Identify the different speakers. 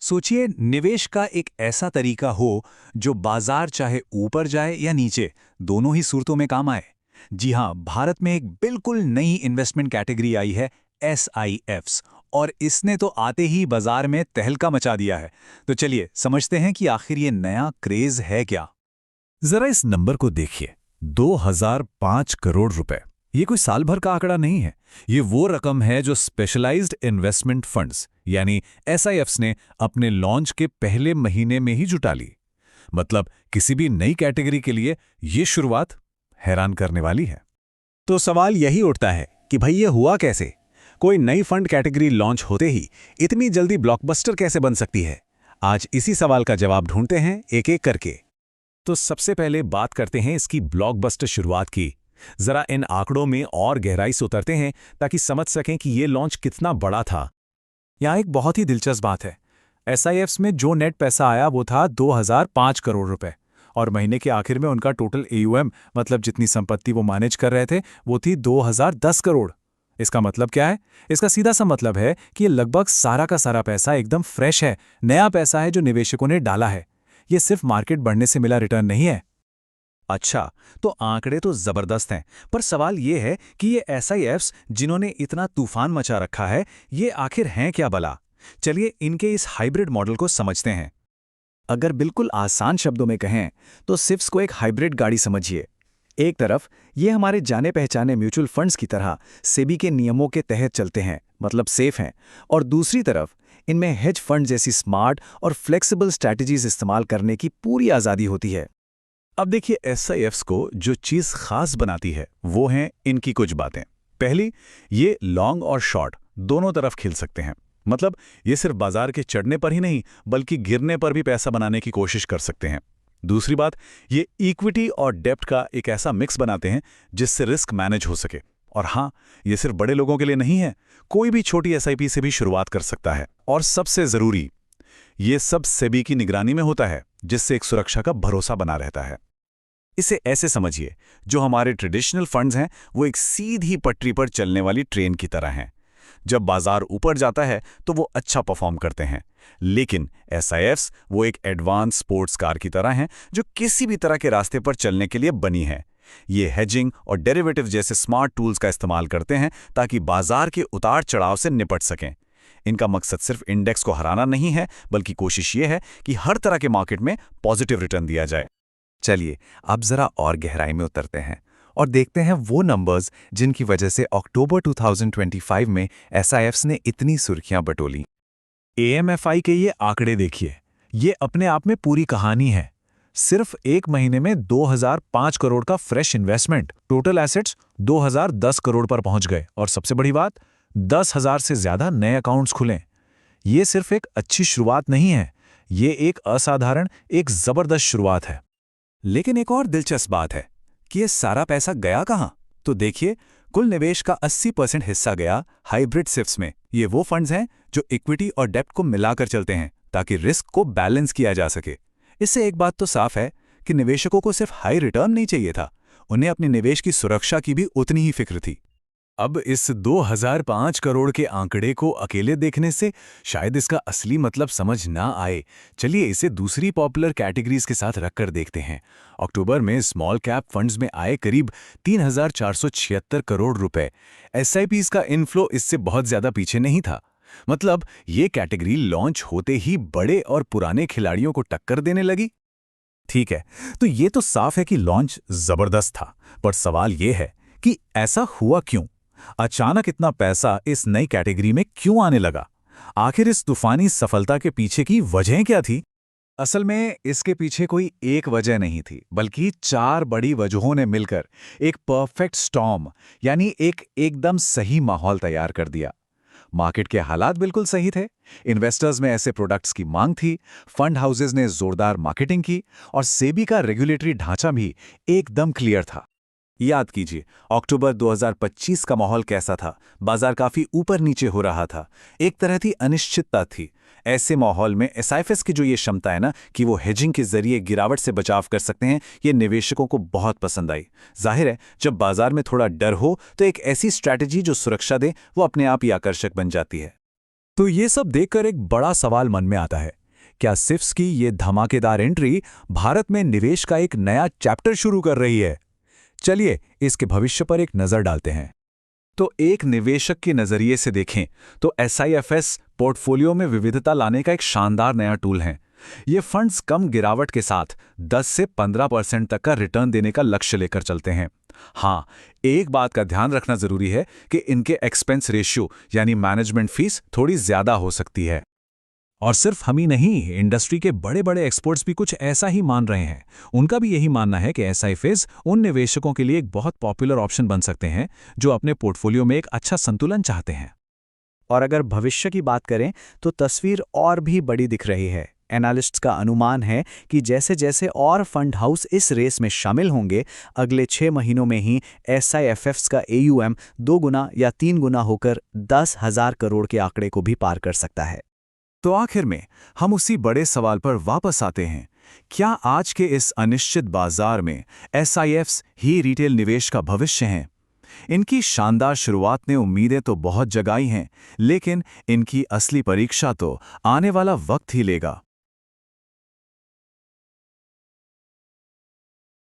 Speaker 1: सोचिए निवेश का एक ऐसा तरीका हो जो बाजार चाहे ऊपर जाए या नीचे, दोनों ही सूरतों में काम आए। जी हां, भारत में एक बिल्कुल नई इन्वेस्टमेंट कैटेगरी आई है, एसआईएफ्स। और इसने तो आते ही बाजार में तहलका मचा दिया है। तो चलिए समझते हैं कि आखिर ये नया क्रेज है क्या।
Speaker 2: जरा इस नंबर को देखिए, 2005 करोड़ रुपए। ये कोई साल भर का आंकड़ा नहीं है। ये वो रकम है जो स्पेशलाइज्ड इन्वेस्टमेंट फंड्स यानी एसआईएफ्स ने अपने लॉन्च के पहले महीने में ही जुटा ली। मतलब किसी भी नई कैटेगरी के लिए ये शुरुआत हैरान करने वाली है।
Speaker 1: तो सवाल यही उठता है कि भाई ये हुआ कैसे? कोई नई फंड कैटेगरी लॉन्च होते ही इतनी जल्दी ब्लॉकबस्टर कैसे बन सकती है? आज इसी सवाल का जवाब ढूंढते हैं एक एक करके।
Speaker 2: तो सबसे पहले बात करते हैं इसकी ब्लॉकबस्टर शुरुआत की। जरा इन आंकड़ों में और गहराई से उतरते हैं ताकि समझ सकें कि ये लॉन्च कितना बड़ा था।
Speaker 1: यहाँ एक बहुत ही दिलचस्प बात है। एसआईएफ्स में जो नेट पैसा आया वो था 2005 करोड़ रुपए, और महीने के आखिर में उनका टोटल एयूएम, मतलब जितनी संपत्ति वो मैनेज कर रहे थे, वो थी 2010 करोड़। इसका मतलब क्या है? इसका सीधा सा मतलब है कि ये लगभग सारा का सारा पैसा एकदम फ्रेश है, नया पैसा है जो निवेशकों ने डाला है। ये सिर्फ मार्केट बढ़ने से मिला रिटर्न नहीं है।
Speaker 2: अच्छा, तो आंकड़े तो जबरदस्त हैं, पर सवाल ये है कि ये एसआईएफ्स जिन्होंने इतना तूफान मचा रखा है, ये आखिर हैं क्या भला? चलिए इनके इस हाइब्रिड मॉडल को समझते हैं।
Speaker 1: अगर बिल्कुल आसान शब्दों में कहें तो सिफ्स को एक हाइब्रिड गाड़ी समझिए। एक तरफ ये हमारे जाने पहचाने म्यूचुअल फंड्स की तरह सेबी के नियमों के तहत चलते हैं, मतलब सेफ हैं, और दूसरी तरफ इनमें हेज फंड जैसी स्मार्ट और फ्लेक्सिबल स्ट्रैटेजीज इस्तेमाल करने की पूरी आज़ादी होती है।
Speaker 2: अब देखिए एसआईएफ्स को जो चीज़ खास बनाती है वो हैं इनकी कुछ बातें। पहली, ये लॉन्ग और शॉर्ट दोनों तरफ खेल सकते हैं। मतलब ये सिर्फ बाजार के चढ़ने पर ही नहीं बल्कि गिरने पर भी पैसा बनाने की कोशिश कर सकते हैं। दूसरी बात, ये इक्विटी और डेब्ट का एक ऐसा मिक्स बनाते हैं जिससे रिस्क मैनेज हो सके। और हाँ, ये सिर्फ बड़े लोगों के लिए नहीं है, कोई भी छोटी एसआईपी से भी शुरुआत कर सकता है। और सबसे ज़रूरी, ये सब सेबी की निगरानी में होता है, जिससे एक सुरक्षा का भरोसा बना रहता है। इसे ऐसे समझिए, जो हमारे ट्रेडिशनल फंड्स हैं वो एक सीधी पटरी पर चलने वाली ट्रेन की तरह हैं। जब बाजार ऊपर जाता है तो वो अच्छा परफॉर्म करते हैं, लेकिन एसआईएफ्स वो एक एडवांस स्पोर्ट्स कार की तरह हैं जो किसी भी तरह के रास्ते पर चलने के लिए बनी है। ये हेजिंग और डेरिवेटिव जैसे स्मार्ट टूल्स का इस्तेमाल करते हैं ताकि बाजार के उतार चढ़ाव से निपट सकें। इनका मकसद सिर्फ इंडेक्स को हराना नहीं है, बल्कि कोशिश ये है कि हर तरह के मार्केट में पॉजिटिव रिटर्न दिया जाए।
Speaker 1: चलिए अब जरा और गहराई में उतरते हैं और देखते हैं वो नंबर्स जिनकी वजह से अक्टूबर 2025 में एसआईएफ्स ने इतनी सुर्खियां बटोली।
Speaker 2: एएमएफआई के ये आंकड़े देखिए, ये अपने आप में पूरी कहानी है। सिर्फ एक महीने में 2005 करोड़ का fresh investment, total assets 2010 crore पर पहुंच गए, और सबसे बड़ी बात, 10,000 से ज्यादा नए अकाउंट्स खुले। ये सिर्फ एक अच्छी शुरुआत नहीं है, ये एक असाधारण, एक जबरदस्त शुरुआत है।
Speaker 1: लेकिन एक और दिलचस्प बात है कि ये सारा पैसा गया कहां? तो देखिए, कुल निवेश का 80% हिस्सा गया हाइब्रिड सिफ्स में। ये वो फंड्स हैं जो इक्विटी और डेब्ट को मिलाकर चलते हैं ताकि रिस्क को बैलेंस किया जा सके। इससे एक बात तो साफ है कि निवेशकों को सिर्फ हाई रिटर्न नहीं चाहिए था, उन्हें अपने निवेश की सुरक्षा की भी उतनी ही फिक्र थी।
Speaker 2: अब इस 2005 करोड़ के आंकड़े को अकेले देखने से शायद इसका असली मतलब समझ ना आए। चलिए इसे दूसरी पॉपुलर कैटेगरीज के साथ रखकर देखते हैं। अक्टूबर में स्मॉल कैप फंड्स में आए करीब 3,476 करोड़ रुपए। एसआईपीज का इनफ्लो इससे बहुत ज्यादा पीछे नहीं था। मतलब ये कैटेगरी लॉन्च होते ही बड़े और पुराने खिलाड़ियों को टक्कर देने लगी। ठीक है, तो ये तो साफ है कि लॉन्च जबरदस्त था, पर सवाल ये है कि ऐसा हुआ क्यों? अचानक इतना पैसा इस नई कैटेगरी में क्यों आने लगा? आखिर इस तूफानी सफलता के पीछे की वजह क्या थी?
Speaker 1: असल में इसके पीछे कोई एक वजह नहीं थी, बल्कि 4 बड़ी वजहों ने मिलकर एक परफेक्ट स्टॉर्म, यानी एक एकदम सही माहौल तैयार कर दिया। मार्केट के हालात बिल्कुल सही थे, इन्वेस्टर्स में ऐसे प्रोडक्ट्स की मांग थी, फंड हाउसेज ने जोरदार मार्केटिंग की, और सेबी का रेगुलेटरी ढांचा भी एकदम क्लियर था। याद कीजिए, अक्टूबर 2025 का माहौल कैसा था? बाजार काफी ऊपर नीचे हो रहा था, एक तरह की अनिश्चितता थी। ऐसे माहौल में एसआईएफ्स की जो ये क्षमता है ना कि वो हेजिंग के जरिए गिरावट से बचाव कर सकते हैं, ये निवेशकों को बहुत पसंद आई। जाहिर है, जब बाजार में थोड़ा डर हो तो एक ऐसी स्ट्रैटेजी जो सुरक्षा दे, वो अपने आप ही आकर्षक बन जाती है।
Speaker 3: तो ये सब देखकर एक बड़ा सवाल मन में आता है, क्या सिफ्स की ये धमाकेदार एंट्री भारत में निवेश का एक नया चैप्टर शुरू कर रही है? चलिए इसके भविष्य पर एक नज़र डालते हैं।
Speaker 1: तो एक निवेशक के नज़रिए से देखें तो SIFS पोर्टफोलियो में विविधता लाने का एक शानदार नया टूल है। ये फंड्स कम गिरावट के साथ 10 से 15% तक का रिटर्न देने का लक्ष्य लेकर चलते हैं। हाँ, एक बात का ध्यान रखना जरूरी है कि इनके एक्सपेंस रेशियो यानी मैनेजमेंट फीस थोड़ी ज्यादा हो सकती है।
Speaker 3: और सिर्फ हम ही नहीं, इंडस्ट्री के बड़े बड़े एक्सपर्ट्स भी कुछ ऐसा ही मान रहे हैं। उनका भी यही मानना है कि SIFs उन निवेशकों के लिए एक बहुत पॉपुलर ऑप्शन बन सकते हैं जो अपने पोर्टफोलियो में एक अच्छा संतुलन चाहते हैं।
Speaker 4: और अगर भविष्य की बात करें तो तस्वीर और भी बड़ी दिख रही है। एनालिस्ट्स का अनुमान है कि जैसे जैसे और फंड हाउस इस रेस में शामिल होंगे, अगले 6 महीनों में ही SIFs का AUM 2 गुना या 3 गुना होकर 10,000 करोड़ के आंकड़े को भी पार कर सकता है।
Speaker 1: तो आखिर में हम उसी बड़े सवाल पर वापस आते हैं, क्या आज के इस अनिश्चित बाजार में SIFs ही रिटेल निवेश का भविष्य हैं? इनकी शानदार शुरुआत ने उम्मीदें तो बहुत जगाई हैं, लेकिन इनकी असली परीक्षा तो आने वाला वक्त ही लेगा।